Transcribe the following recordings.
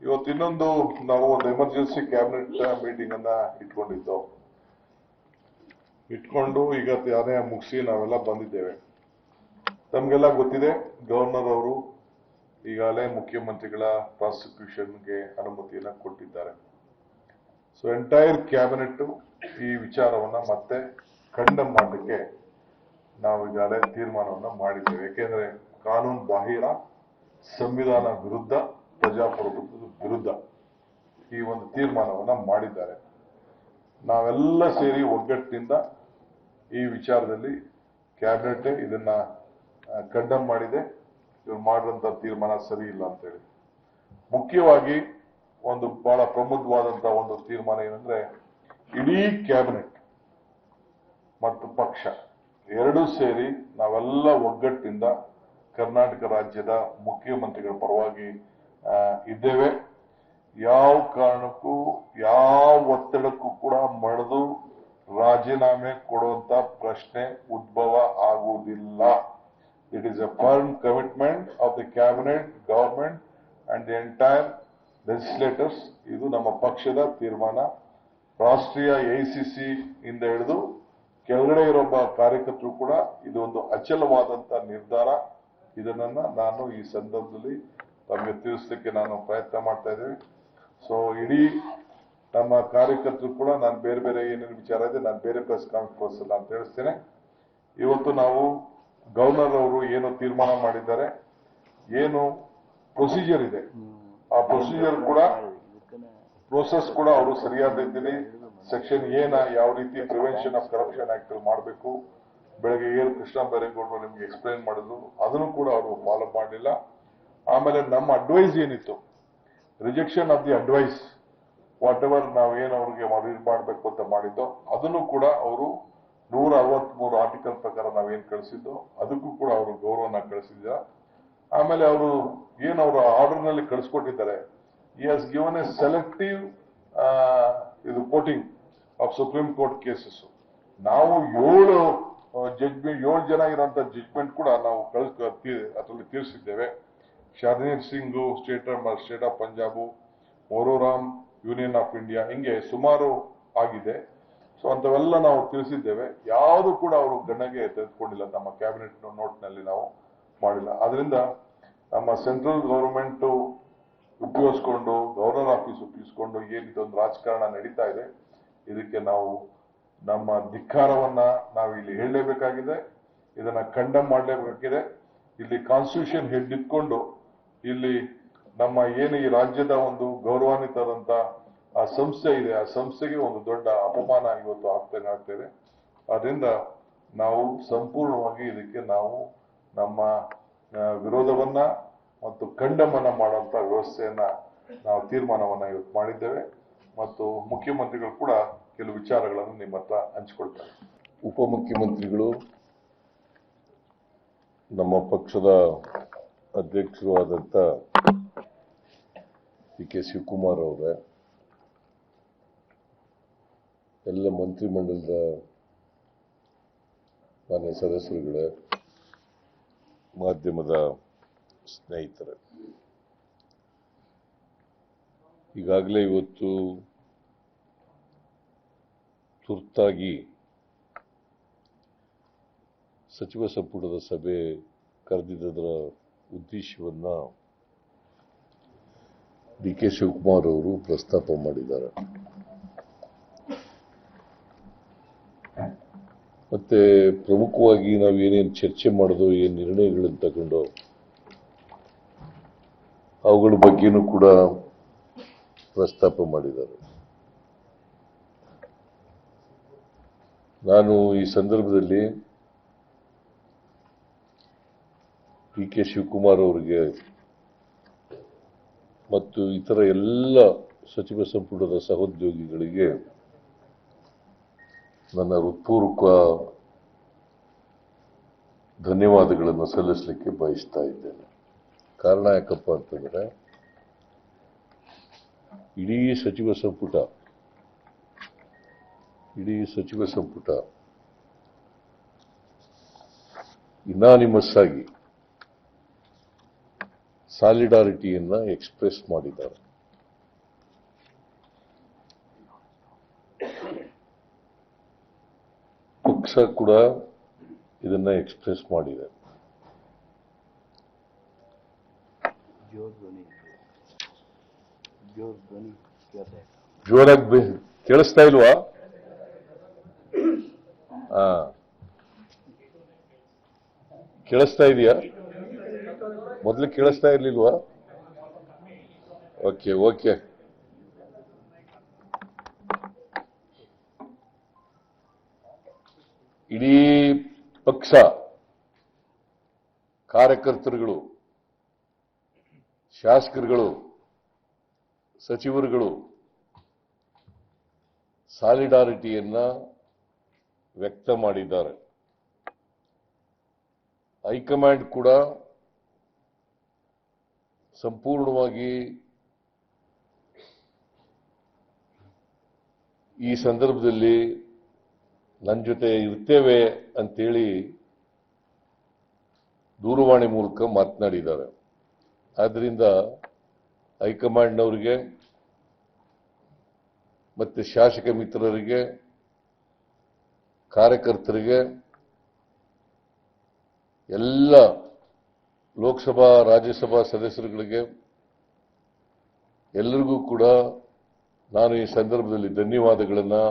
ಇವತ್ತು ಇನ್ನೊಂದು ನಾವು ಒಂದು ಎಮರ್ಜೆನ್ಸಿ ಕ್ಯಾಬಿನೆಟ್ ಮೀಟಿಂಗ್ ಅನ್ನ ಇಟ್ಕೊಂಡು ಈಗ ಅದೇ ಮುಗಿಸಿ ನಾವೆಲ್ಲ ಬಂದಿದ್ದೇವೆ. ತಮ್ಗೆಲ್ಲ ಗೊತ್ತಿದೆ, ಗವರ್ನರ್ ಅವರು ಈಗಾಗಲೇ ಮುಖ್ಯಮಂತ್ರಿಗಳ ಪ್ರಾಸಿಕ್ಯೂಷನ್ಗೆ ಅನುಮತಿಯನ್ನ ಕೊಟ್ಟಿದ್ದಾರೆ. ಸೊ ಎಂಟೈರ್ ಕ್ಯಾಬಿನೆಟ್ ಈ ವಿಚಾರವನ್ನ ಮತ್ತೆ ಕಂಡಮ್ ಮಾಡಲಿಕ್ಕೆ ನಾವು ಈಗಾಗಲೇ ತೀರ್ಮಾನವನ್ನ ಮಾಡಿದ್ದೇವೆ. ಯಾಕೆಂದ್ರೆ ಕಾನೂನು ಬಾಹಿರ, ಸಂವಿಧಾನ ವಿರುದ್ಧ, ಪ್ರಜಾಪ್ರಭುತ್ವದ ವಿರುದ್ಧ ಈ ಒಂದು ತೀರ್ಮಾನವನ್ನ ಮಾಡಿದ್ದಾರೆ. ನಾವೆಲ್ಲ ಸೇರಿ ಒಗ್ಗಟ್ಟಿನಿಂದ ಈ ವಿಚಾರದಲ್ಲಿ ಕ್ಯಾಬಿನೆಟ್ ಇದನ್ನ ಕಂಡಮ್ ಮಾಡಿದೆ. ಇವ್ರು ಮಾಡಿದಂತ ತೀರ್ಮಾನ ಸರಿ ಇಲ್ಲ ಅಂತ ಹೇಳಿ. ಮುಖ್ಯವಾಗಿ ಒಂದು ಬಹಳ ಪ್ರಮುಖವಾದಂತಹ ಒಂದು ತೀರ್ಮಾನ ಏನಂದ್ರೆ, ಇಡೀ ಕ್ಯಾಬಿನೆಟ್ ಮತ್ತು ಪಕ್ಷ ಎರಡೂ ಸೇರಿ ನಾವೆಲ್ಲ ಒಗ್ಗಟ್ಟಿನಿಂದ ಕರ್ನಾಟಕ ರಾಜ್ಯದ ಮುಖ್ಯಮಂತ್ರಿಗಳ ಪರವಾಗಿ ಇದ್ದೇವೆ. ಯಾವ ಕಾರಣಕ್ಕೂ ಯಾವ ಒತ್ತಡಕ್ಕೂ ಕೂಡ ಮಣಿದು ರಾಜೀನಾಮೆ ಕೊಡುವಂತ ಪ್ರಶ್ನೆ ಉದ್ಭವ ಆಗುವುದಿಲ್ಲ. It is A firm commitment of the cabinet, government and the entire legislators. ಇದು ನಮ್ಮ ಪಕ್ಷದ ತೀರ್ಮಾನ. ರಾಷ್ಟ್ರೀಯ ಎಐಸಿಸಿ ಇಂದ ಹಿಡಿದು ಕೆಳಗಡೆ ಇರೊಬ್ಬ ಕಾರ್ಯಕರ್ತರು ಕೂಡ ಇದು ಒಂದು ಅಚಲವಾದಂತ ನಿರ್ಧಾರ. ಇದನ್ನ ನಾನು ಈ ಸಂದರ್ಭದಲ್ಲಿ ತಮಗೆ ತಿಳಿಸಲಿಕ್ಕೆ ನಾನು ಪ್ರಯತ್ನ ಮಾಡ್ತಾ ಇದ್ದೇವೆ. ಸೊ ಇಡೀ ನಮ್ಮ ಕಾರ್ಯಕರ್ತರು ಕೂಡ ನಾನು ಬೇರೆ ಬೇರೆ ಏನೇನು ವಿಚಾರ ಇದೆ ನಾನು ಬೇರೆ ಪ್ರೆಸ್ ಕಾನ್ಫರೆನ್ಸ್ ನಾನು ತಿಳಿಸ್ತೇನೆ. ಇವತ್ತು ನಾವು ಗವರ್ನರ್ ಅವರು ಏನು ತೀರ್ಮಾನ ಮಾಡಿದ್ದಾರೆ, ಏನು ಪ್ರೊಸೀಜರ್ ಇದೆ, ಆ ಪ್ರೊಸೀಜರ್ ಕೂಡ ಪ್ರೋಸೆಸ್ ಕೂಡ ಅವರು ಸರಿಯಾದ ರೀತಿಯಲ್ಲಿ ಸೆಕ್ಷನ್ ಯಾವ ರೀತಿ ಪ್ರಿವೆನ್ಷನ್ ಆಫ್ ಕರಪ್ಷನ್ ಆಕ್ಟ್ ಮಾಡಬೇಕು, ಬೆಳಗ್ಗೆ ಕೃಷ್ಣ ಬೈರೇಗೌಡರು ನಿಮ್ಗೆ ಎಕ್ಸ್ಪ್ಲೈನ್ ಮಾಡಿದ್ರು, ಅದನ್ನು ಕೂಡ ಅವರು ಫಾಲೋ ಮಾಡಲಿಲ್ಲ. ಆಮೇಲೆ ನಮ್ಮ ಅಡ್ವೈಸ್ ಏನಿತ್ತು, rejection of the advice, whatever ನಾವೇನು ಅವ್ರಿಗೆ ಮಾಡಬೇಕು ಅಂತ ಮಾಡಿದ್ದೋ ಅದನ್ನು ಕೂಡ ಅವರು 163 ಆರ್ಟಿಕಲ್ ಪ್ರಕಾರ ನಾವೇನ್ ಕಳಿಸಿದ್ದೋ ಅದಕ್ಕೂ ಕೂಡ ಅವರು ಗೌರವನ ಕಳಿಸಿದ್ದಾರೆ. ಆಮೇಲೆ ಅವರು ಅವರ ಆರ್ಡರ್ ನಲ್ಲಿ ಕಳಿಸ್ಕೊಟ್ಟಿದ್ದಾರೆ, he has given a selective reporting of Supreme Court cases. ನಾವು 7 ಜನ ಇರೋಂಥ ಜಡ್ಜ್ಮೆಂಟ್ ಕೂಡ ನಾವು ಅದರಲ್ಲಿ ತೀರಿಸಿದ್ದೇವೆ. ಶರ್ನೀಲ್ ಸಿಂಗ್ ಸ್ಟೇಟ್ ಆಫ್ ಪಂಜಾಬ್, ಮೊರೋರಾಮ್ ಯೂನಿಯನ್ ಆಫ್ ಇಂಡಿಯಾ, ಹಿಂಗೆ ಸುಮಾರು ಆಗಿದೆ. ಸೊ ಅಂತವೆಲ್ಲ ನಾವು ತಿಳಿಸಿದ್ದೇವೆ. ಯಾವುದು ಕೂಡ ಅವರು ಗಣನೆಗೆ ತೆಗೆದುಕೊಂಡಿಲ್ಲ, ನಮ್ಮ ಕ್ಯಾಬಿನೆಟ್ ನೋಟ್ ನಲ್ಲಿ ನಾವು ಮಾಡಿಲ್ಲ. ಆದ್ರಿಂದ ನಮ್ಮ ಸೆಂಟ್ರಲ್ ಗವರ್ಮೆಂಟ್ ಉಪಯೋಗಿಸ್ಕೊಂಡು, ಗವರ್ನರ್ ಆಫೀಸ್ ಉಪಯೋಗಿಸ್ಕೊಂಡು ಏನಿದೊಂದು ರಾಜಕಾರಣ ನಡೀತಾ ಇದೆ, ಇದಕ್ಕೆ ನಾವು ನಮ್ಮ ಧಿಕ್ಕಾರವನ್ನ ನಾವು ಇಲ್ಲಿ ಹೇಳಲೇಬೇಕಾಗಿದೆ. ಇದನ್ನ ಕಂಡಮ್ ಮಾಡಲೇಬೇಕಾಗಿದೆ. ಇಲ್ಲಿ ಕಾನ್ಸ್ಟಿಟ್ಯೂಷನ್ ಹೆಡ್ ಇಟ್ಕೊಂಡು ಇಲ್ಲಿ ನಮ್ಮ ಏನು ಈ ರಾಜ್ಯದ ಒಂದು ಗೌರವಾನ್ವಿತವಾದಂತ ಆ ಸಂಸ್ಥೆ ಇದೆ, ಆ ಸಂಸ್ಥೆಗೆ ಒಂದು ದೊಡ್ಡ ಅಪಮಾನ ಇವತ್ತು ಆಗ್ತೇವೆ. ಅದರಿಂದ ನಾವು ಸಂಪೂರ್ಣವಾಗಿ ಇದಕ್ಕೆ ನಾವು ನಮ್ಮ ವಿರೋಧವನ್ನ ಮತ್ತು ಖಂಡಮನ ಮಾಡುವಂತ ವ್ಯವಸ್ಥೆಯನ್ನ ನಾವು ತೀರ್ಮಾನವನ್ನ ಇವತ್ತು ಮಾಡಿದ್ದೇವೆ. ಮತ್ತು ಮುಖ್ಯಮಂತ್ರಿಗಳು ಕೂಡ ಕೆಲವು ವಿಚಾರಗಳನ್ನು ನಿಮ್ಮ ಹತ್ರ ಹಂಚಿಕೊಳ್ತಾರೆ. ಉಪಮುಖ್ಯಮಂತ್ರಿಗಳು, ನಮ್ಮ ಪಕ್ಷದ ಅಧ್ಯಕ್ಷರು ಆದಂತ ಡಿ.ಕೆ. ಶಿವಕುಮಾರ್ ಅವರೇ, ಎಲ್ಲ ಮಂತ್ರಿಮಂಡಲದ ಮಾನ್ಯ ಸದಸ್ಯರುಗಳೇ, ಮಾಧ್ಯಮದ ಸ್ನೇಹಿತರೆ, ಈಗಾಗಲೇ ಇವತ್ತು ತುರ್ತಾಗಿ ಸಚಿವ ಸಂಪುಟದ ಸಭೆ ಕರೆದಿದ್ದರ ಉದ್ದೇಶವನ್ನ ಡಿ.ಕೆ. ಶಿವಕುಮಾರ್ ಅವರು ಪ್ರಸ್ತಾಪ ಮಾಡಿದ್ದಾರೆ. ಮತ್ತೆ ಪ್ರಮುಖವಾಗಿ ನಾವು ಏನೇನು ಚರ್ಚೆ ಮಾಡೋದು, ಏನು ನಿರ್ಣಯಗಳನ್ನು ತಗೊಂಡು ಅವುಗಳ ಬಗ್ಗೆನೂ ಕೂಡ ಪ್ರಸ್ತಾಪ ಮಾಡಿದ್ದಾರೆ. ನಾನು ಈ ಸಂದರ್ಭದಲ್ಲಿ ಡಿ.ಕೆ. ಶಿವಕುಮಾರ್ ಅವರಿಗೆ ಮತ್ತು ಇತರ ಎಲ್ಲ ಸಚಿವ ಸಂಪುಟದ ಸಹೋದ್ಯೋಗಿಗಳಿಗೆ ನನ್ನ ಹೃತ್ಪೂರ್ವಕ ಧನ್ಯವಾದಗಳನ್ನು ಸಲ್ಲಿಸಲಿಕ್ಕೆ ಬಯಸ್ತಾ ಇದ್ದೇನೆ. ಕಾರಣ ಯಾಕಪ್ಪ ಅಂತಂದ್ರೆ, ಇಡೀ ಸಚಿವ ಸಂಪುಟ ಇನಾನಿಮಸ್ ಆಗಿ ಸಾಲಿಡಾರಿಟಿಯನ್ನ ಎಕ್ಸ್ಪ್ರೆಸ್ ಮಾಡಿದ್ದಾರೆ. ಪಕ್ಷ ಕೂಡ ಇದನ್ನ ಎಕ್ಸ್ಪ್ರೆಸ್ ಮಾಡಿದೆ. ಜೋರಾಗಿ ಕೇಳಿಸ್ತಾ ಇಲ್ವಾ? ಕೇಳಿಸ್ತಾ ಇದೆಯಾ? ಮೊದಲು ಕೇಳಿಸ್ತಾ ಇರ್ಲಿಲ್ವಾ? Okay okay. ಇಡೀ ಪಕ್ಷ, ಕಾರ್ಯಕರ್ತರುಗಳು, ಶಾಸಕರುಗಳು, ಸಚಿವರುಗಳು ಸಾಲಿಡಾರಿಟಿಯನ್ನ ವ್ಯಕ್ತ ಮಾಡಿದ್ದಾರೆ. ಹೈಕಮಾಂಡ್ ಕೂಡ ಸಂಪೂರ್ಣವಾಗಿ ಈ ಸಂದರ್ಭದಲ್ಲಿ ನನ್ನ ಜೊತೆ ಇರ್ತೇವೆ ಅಂತೇಳಿ ದೂರವಾಣಿ ಮೂಲಕ ಮಾತನಾಡಿದ್ದಾರೆ. ಆದ್ದರಿಂದ ಹೈಕಮಾಂಡ್ನವರಿಗೆ ಮತ್ತೆ ಶಾಸಕ ಮಿತ್ರರಿಗೆ, ಕಾರ್ಯಕರ್ತರಿಗೆ, ಎಲ್ಲ ಲೋಕಸಭಾ ರಾಜ್ಯಸಭಾ ಸದಸ್ಯರುಗಳಿಗೆ ಎಲ್ಲರಿಗೂ ಕೂಡ ನಾನು ಈ ಸಂದರ್ಭದಲ್ಲಿ ಧನ್ಯವಾದಗಳನ್ನು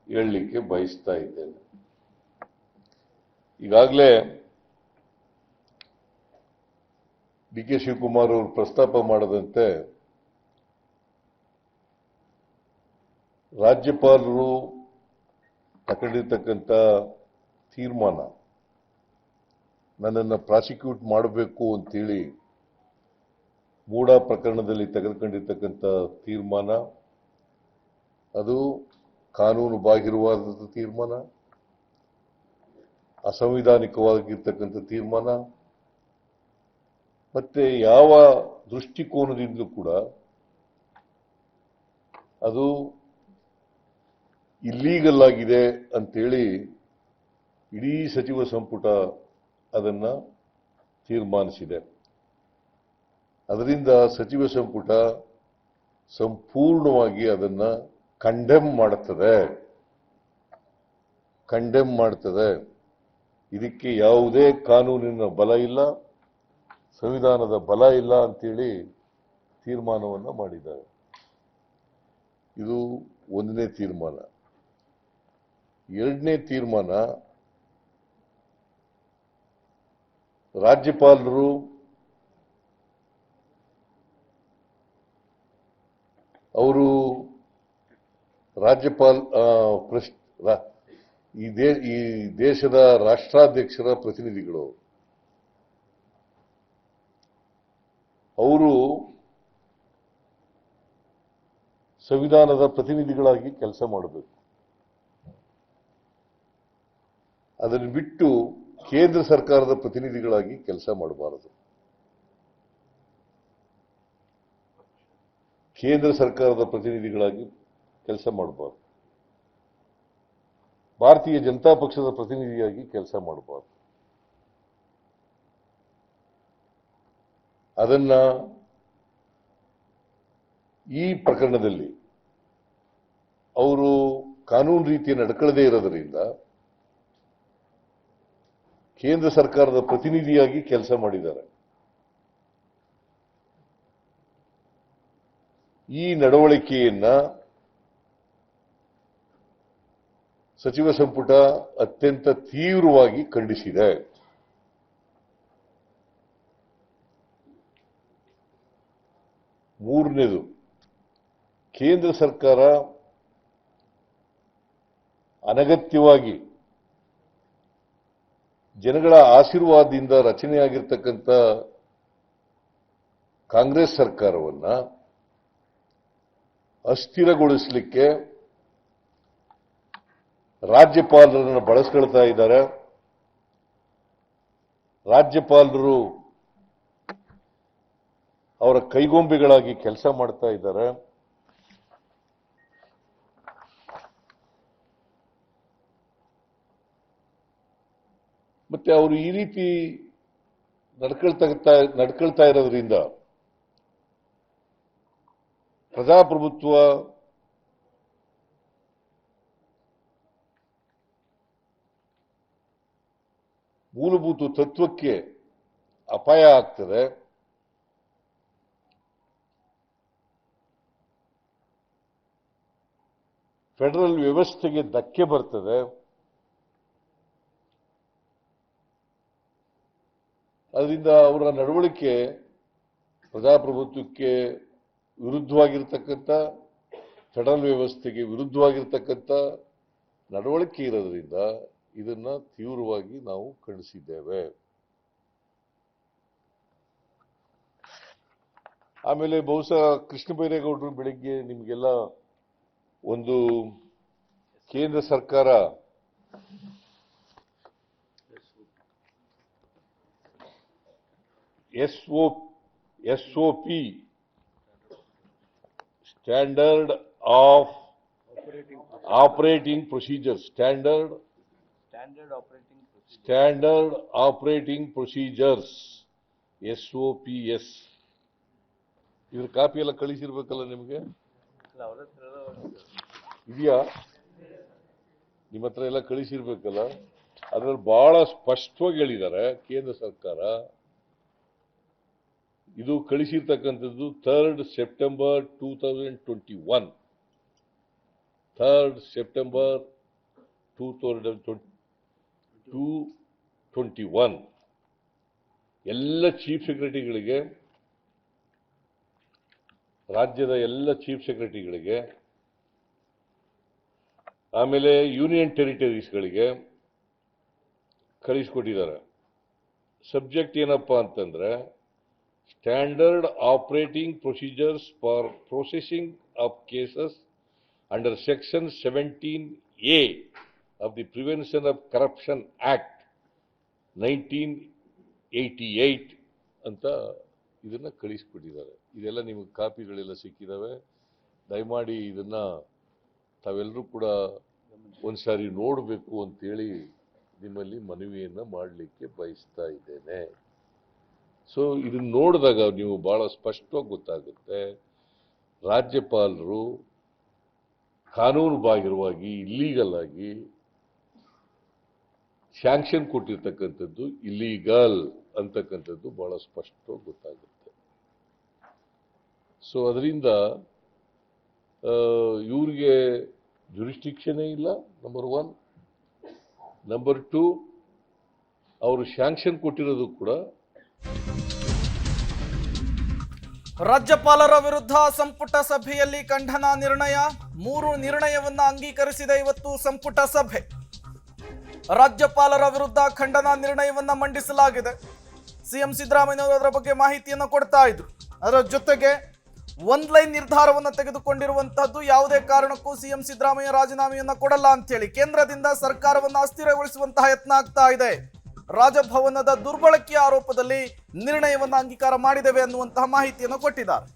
ಹೇಳಲಿಕ್ಕೆ ಬಯಸ್ತಾ ಇದ್ದೇನೆ. ಈಗಾಗಲೇ ಡಿ ಕೆ ಶಿವಕುಮಾರ್ ಅವರು ಪ್ರಸ್ತಾಪ ಮಾಡದಂತೆ ರಾಜ್ಯಪಾಲರು ತಗೊಂಡಿರ್ತಕ್ಕಂಥ ತೀರ್ಮಾನ, ನನ್ನನ್ನು ಪ್ರಾಸಿಕ್ಯೂಟ್ ಮಾಡಬೇಕು ಅಂತೇಳಿ ಮೂಡಾ ಪ್ರಕರಣದಲ್ಲಿ ತೆಗೆದುಕೊಂಡಿರ್ತಕ್ಕಂಥ ತೀರ್ಮಾನ, ಅದು ಕಾನೂನು ಬಾಹಿರವಾದ ತೀರ್ಮಾನ, ಅಸಂವಿಧಾನಿಕವಾಗಿರ್ತಕ್ಕಂಥ ತೀರ್ಮಾನ, ಮತ್ತೆ ಯಾವ ದೃಷ್ಟಿಕೋನದಿಂದಲೂ ಕೂಡ ಅದು ಇಲ್ಲೀಗಲ್ ಆಗಿದೆ ಅಂತೇಳಿ ಇಡೀ ಸಚಿವ ಸಂಪುಟ ಅದನ್ನ ತೀರ್ಮಾನಿಸಿದೆ. ಅದರಿಂದ ಸಚಿವ ಸಂಪುಟ ಸಂಪೂರ್ಣವಾಗಿ ಅದನ್ನ ಕಂಡೆಮ್ ಮಾಡುತ್ತದೆ. ಇದಕ್ಕೆ ಯಾವುದೇ ಕಾನೂನಿನ ಬಲ ಇಲ್ಲ, ಸಂವಿಧಾನದ ಬಲ ಇಲ್ಲ ಅಂತೇಳಿ ತೀರ್ಮಾನವನ್ನು ಮಾಡಿದ್ದಾರೆ. ಇದು ಒಂದನೇ ತೀರ್ಮಾನ. ಎರಡನೇ ತೀರ್ಮಾನ, ರಾಜ್ಯಪಾಲರು ಅವರು ಈ ದೇಶದ ರಾಷ್ಟ್ರಾಧ್ಯಕ್ಷರ ಪ್ರತಿನಿಧಿಗಳು, ಅವರು ಸಂವಿಧಾನದ ಪ್ರತಿನಿಧಿಗಳಾಗಿ ಕೆಲಸ ಮಾಡಬೇಕು. ಅದನ್ನು ಬಿಟ್ಟು ಕೇಂದ್ರ ಸರ್ಕಾರದ ಪ್ರತಿನಿಧಿಗಳಾಗಿ ಕೆಲಸ ಮಾಡಬಾರದು. ಕೇಂದ್ರ ಸರ್ಕಾರದ ಪ್ರತಿನಿಧಿಗಳಾಗಿ ಕೆಲಸ ಮಾಡಬಾರದು. ಭಾರತೀಯ ಜನತಾ ಪಕ್ಷದ ಪ್ರತಿನಿಧಿಯಾಗಿ ಕೆಲಸ ಮಾಡಬಾರದು. ಅದನ್ನ ಈ ಪ್ರಕರಣದಲ್ಲಿ ಅವರು ಕಾನೂನು ರೀತಿಯ ನಡ್ಕೊಳ್ಳದೇ ಇರೋದರಿಂದ ಕೇಂದ್ರ ಸರ್ಕಾರದ ಪ್ರತಿನಿಧಿಯಾಗಿ ಕೆಲಸ ಮಾಡಿದ್ದಾರೆ. ಈ ನಡವಳಿಕೆಯನ್ನ ಸಚಿವ ಸಂಪುಟ ಅತ್ಯಂತ ತೀವ್ರವಾಗಿ ಖಂಡಿಸಿದೆ. ಮೂರನೇದು, ಕೇಂದ್ರ ಸರ್ಕಾರ ಅನಗತ್ಯವಾಗಿ ಜನಗಳ ಆಶೀರ್ವಾದದಿಂದ ರಚನೆಯಾಗಿರ್ತಕ್ಕಂಥ ಕಾಂಗ್ರೆಸ್ ಸರ್ಕಾರವನ್ನ ಅಸ್ಥಿರಗೊಳಿಸಲಿಕ್ಕೆ ರಾಜ್ಯಪಾಲರನ್ನು ಬಳಸ್ಕೊಳ್ತಾ ಇದ್ದಾರೆ. ರಾಜ್ಯಪಾಲರು ಅವರ ಕೈಗೊಂಬೆಗಳಾಗಿ ಕೆಲಸ ಮಾಡ್ತಾ ಇದ್ದಾರೆ. ಮತ್ತೆ ಅವರು ಈ ರೀತಿ ನಡ್ಕೊಳ್ತಾ ಇರೋದ್ರಿಂದ ಪ್ರಜಾಪ್ರಭುತ್ವ ಮೂಲಭೂತ ತತ್ವಕ್ಕೆ ಅಪಾಯ ಆಗ್ತದೆ. ಫೆಡರಲ್ ವ್ಯವಸ್ಥೆಗೆ ಧಕ್ಕೆ ಬರ್ತದೆ. ಅದರಿಂದ ಅವರ ನಡವಳಿಕೆ ಪ್ರಜಾಪ್ರಭುತ್ವಕ್ಕೆ ವಿರುದ್ಧವಾಗಿರ್ತಕ್ಕಂಥ, ಫೆಡರಲ್ ವ್ಯವಸ್ಥೆಗೆ ವಿರುದ್ಧವಾಗಿರ್ತಕ್ಕಂಥ ನಡವಳಿಕೆ ಇರೋದ್ರಿಂದ ಇದನ್ನ ತೀವ್ರವಾಗಿ ನಾವು ಖಂಡಿಸಿದ್ದೇವೆ. ಆಮೇಲೆ ಬಹುಶಃ ಕೃಷ್ಣ ಬೈರೇಗೌಡರು ಬೆಳಿಗ್ಗೆ ನಿಮಗೆಲ್ಲ ಒಂದು ಕೇಂದ್ರ ಸರ್ಕಾರ SOP standard of operating procedure, standard operating procedures SOPS, ಇದ್ರ ಕಾಪಿ ಎಲ್ಲ ಕಳಿಸಿರ್ಬೇಕಲ್ಲ ನಿಮಗೆ, ಇದೆಯಾ? ನಿಮ್ಮ ಹತ್ರ ಎಲ್ಲ ಕಳಿಸಿರ್ಬೇಕಲ್ಲ. ಅದ್ರಲ್ಲಿ ಬಹಳ ಸ್ಪಷ್ಟವಾಗಿ ಹೇಳಿದ್ದಾರೆ ಕೇಂದ್ರ ಸರ್ಕಾರ. ಇದು ಕಳಿಸಿರ್ತಕ್ಕಂಥದ್ದು 3rd ಸೆಪ್ಟೆಂಬರ್ 2021, 3rd ಸೆಪ್ಟೆಂಬರ್ 2021 ಎಲ್ಲ ಚೀಫ್ ಸೆಕ್ರೆಟರಿಗಳಿಗೆ, ರಾಜ್ಯದ ಎಲ್ಲ ಚೀಫ್ ಸೆಕ್ರೆಟರಿಗಳಿಗೆ, ಆಮೇಲೆ ಯೂನಿಯನ್ ಟೆರಿಟರೀಸ್ಗಳಿಗೆ ಕಳಿಸ್ಕೊಟ್ಟಿದ್ದಾರೆ. ಸಬ್ಜೆಕ್ಟ್ ಏನಪ್ಪಾ ಅಂತಂದ್ರೆ standard operating procedures for processing of cases under section 17A of the prevention of corruption act 1988 ಅಂತ ಇದನ್ನ ಕಳಿಸ್ಕೊಟ್ಟಿದ್ದಾರೆ. ಇದೆಲ್ಲ ನಿಮಗೆ ಕಾಪಿಗಳೆಲ್ಲ ಸಿಕ್ಕಿದಾವೆ. ದಯಮಾಡಿ ಇದನ್ನ ತಾವೆಲ್ಲರೂ ಕೂಡ ಒಂದ್ಸಾರಿ ನೋಡಬೇಕು ಅಂತೇಳಿ ನಿಮ್ಮಲ್ಲಿ ಮನವಿಯನ್ನ ಮಾಡಲಿಕ್ಕೆ ಬಯಸ್ತಾ ಇದ್ದೇನೆ. ಸೊ ಇದನ್ನ ನೋಡಿದಾಗ ನೀವು ಬಹಳ ಸ್ಪಷ್ಟವಾಗಿ ಗೊತ್ತಾಗುತ್ತೆ, ರಾಜ್ಯಪಾಲರು ಕಾನೂನು ಬಾಹಿರವಾಗಿ ಇಲ್ಲೀಗಲ್ ಆಗಿ ಸ್ಯಾಂಕ್ಷನ್ ಕೊಟ್ಟಿರ್ತಕ್ಕಂಥದ್ದು ಇಲ್ಲೀಗಲ್ ಅಂತಕ್ಕಂಥದ್ದು ಬಹಳ ಸ್ಪಷ್ಟವಾಗಿ ಗೊತ್ತಾಗುತ್ತೆ. ಸೊ ಅದರಿಂದ ಇವ್ರಿಗೆ ಜುರಿಸ್ಟಿಕ್ಷನೇ ಇಲ್ಲ, ನಂಬರ್ 1. ನಂಬರ್ 2, ಅವರು ಸ್ಯಾಂಕ್ಷನ್ ಕೊಟ್ಟಿರೋದು ಕೂಡ. ರಾಜ್ಯಪಾಲರ ವಿರುದ್ಧ ಸಂಪುಟ ಸಭೆಯಲ್ಲಿ ಖಂಡನ ನಿರ್ಣಯ. 3 ನಿರ್ಣಯವನ್ನ ಅಂಗೀಕರಿಸಿದ ಇವತ್ತು ಸಂಪುಟ ಸಭೆ. ರಾಜ್ಯಪಾಲರ ವಿರುದ್ಧ ಖಂಡನ ನಿರ್ಣಯವನ್ನ ಮಂಡಿಸಲಾಗಿದೆ. ಸಿಎಂ ಸಿದ್ದರಾಮಯ್ಯ ಅವರು ಅದರ ಬಗ್ಗೆ ಮಾಹಿತಿಯನ್ನು ಕೊಡ್ತಾ ಇದ್ರು. ಅದರ ಜೊತೆಗೆ ಒಂದ್ ಲೈನ್ ನಿರ್ಧಾರವನ್ನು ತೆಗೆದುಕೊಂಡಿರುವಂತಹದ್ದು, ಯಾವುದೇ ಕಾರಣಕ್ಕೂ ಸಿಎಂ ಸಿದ್ದರಾಮಯ್ಯ ರಾಜೀನಾಮೆಯನ್ನ ಕೊಡಲ್ಲ ಅಂತ ಹೇಳಿ ಕೇಂದ್ರದಿಂದ ಸರ್ಕಾರವನ್ನು ಅಸ್ಥಿರಗೊಳಿಸುವಂತಹ ಯತ್ನ ಆಗ್ತಾ ಇದೆ. ರಾಜಭವನದ ದುರ್ಬಳಕೆಯ ಆರೋಪದಲ್ಲಿ ನಿರ್ಣಯವನ್ನು ಅಂಗೀಕಾರ ಮಾಡಿದ್ದೇವೆ ಅನ್ನುವಂತಹ ಮಾಹಿತಿಯನ್ನು ಕೊಟ್ಟಿದ್ದಾರೆ.